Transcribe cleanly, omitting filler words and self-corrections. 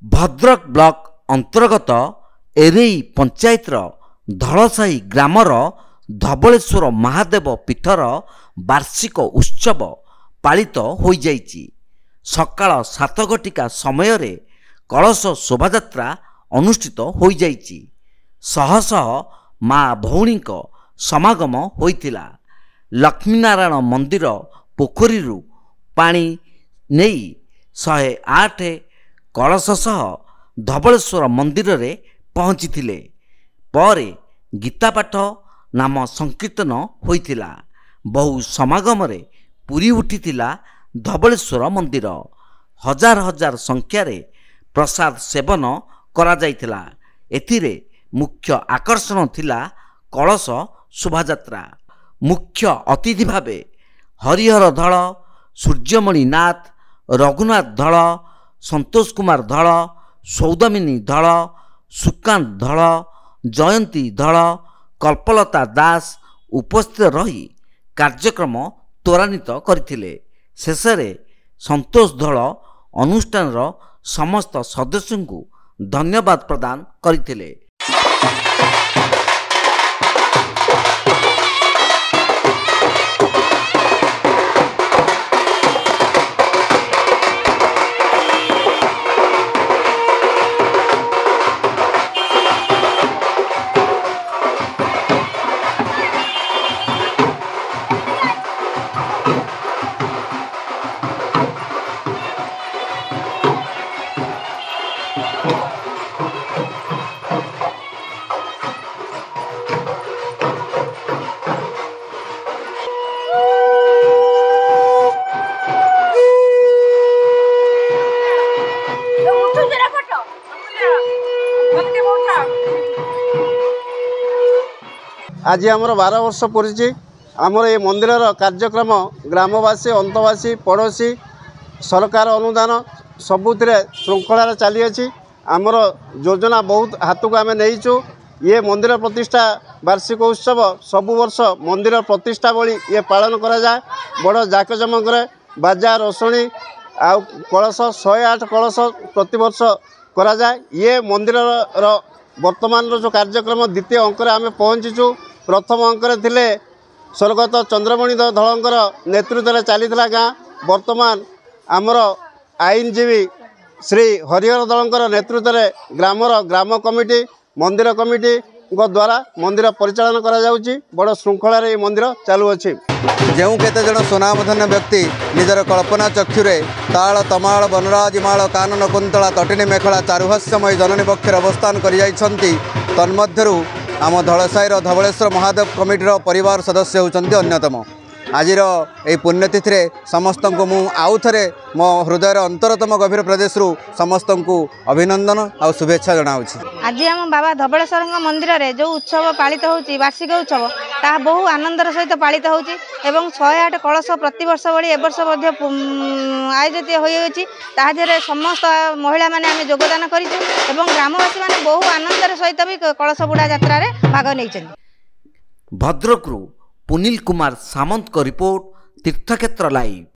Bhadrak block अंतर्गत एरेई पंचायतर धलसाही grammar Dhabaleswar Mahadev पीठर वार्षिक उत्सव पालित हो जाइछि। सकाळ 7 घटिका समय रे कलश शोभायात्रा अनुष्ठित हो जाइछि। शह शह माँ भौणी समागम होइतिला। लक्ष्मीनारायण मंदिर पोखरी पानी नहीं 108 कलश सह धबलेश्वर मंदिर रे पहुँची पर गीतापाठ नाम संकीर्तन होइतिला। बहु समागम रे पूरी उठितिला धबलेश्वर मंदिर। हजार हजार संख्यार प्रसाद सेवन करा जाइतिला। एथिरे मुख्य आकर्षण थिला कलश शोभायात्रा। मुख्य अतिथि भावे हरिहर धल, सूर्यमणि नाथ, रघुनाथ धल, संतोष कुमार धल, सौदामिनी धल, सुकांत धल, जयंती धल, कल्पलता दास उपस्थित रही कार्यक्रम त्वरान्वित करथिले। शेषरे संतोष धल अनुष्ठान समस्त सदस्यों को धन्यवाद प्रदान करथिले। आज आमर 12 वर्ष पूरी आमर ये मंदिर कार्यक्रम ग्रामवासी, अंतवासी, पड़ोसी, सरकार अनुदान सबुथिरे श्रृंखलार चली अछि। आमर योजना बहुत हाथ को आम नहींचु। ये मंदिर प्रतिष्ठा वार्षिक उत्सव सबु वर्ष मंदिर प्रतिष्ठा भली ये पालन करा जाए। बड़ जाकजमक बाजा रोषणी आ कलश 108 कलश प्रति वर्ष करा जाए। ये मंदिर वर्तमान जो कार्यक्रम द्वितीय अंक आम पहुँचीचु। प्रथम अंक थिले स्वर्गत चंद्रमणि धलंकर नेतृत्व में चलीला गाँ। वर्तमान आमर आईनजीवी श्री हरिहर दलंकर नेतृत्व में ग्राम कमिटी, मंदिर कमिटी द्वारा मंदिर परिचालन करा जाउची। बड़ श्रृंखलार ये मंदिर चालुअछि। जो केते जन सुनामधन्य व्यक्ति निजर कल्पना चक्षुरे ताल तमाल बनराज माल कानन कुंतला तटिनी मेखला चारुहास्यमय जननी पक्षर अवस्थान कर तन्मध्यरु आम धलसाईर धबलेश्वर महादेव कमिटीर परिवार सदस्य होउचंती अन्यतम। आज ये पुण्यतिथि समस्त को मु आउ थे मो हृदय अंतरतम गभीर प्रदेश समस्त को अभिनंदन और शुभेच्छा जनाऊँगी। आज आम बाबा धबलेश्वर मंदिर में जो उत्सव पालित होची वार्षिक उत्सव ता बहु आनंदर सहित पालित होची एवं 108 कलश प्रति वर्ष भली एवर्ष आयोजित होती। समस्त महिला माने आम योगदान करूँ एवं ग्रामवासी माने बहु आनंदर सहित भी कलश बुड़ा यात्रा रे भाग नहीं। भद्रकरू पुनील कुमार सामंत को रिपोर्ट, तीर्थक्षेत्र लाइव।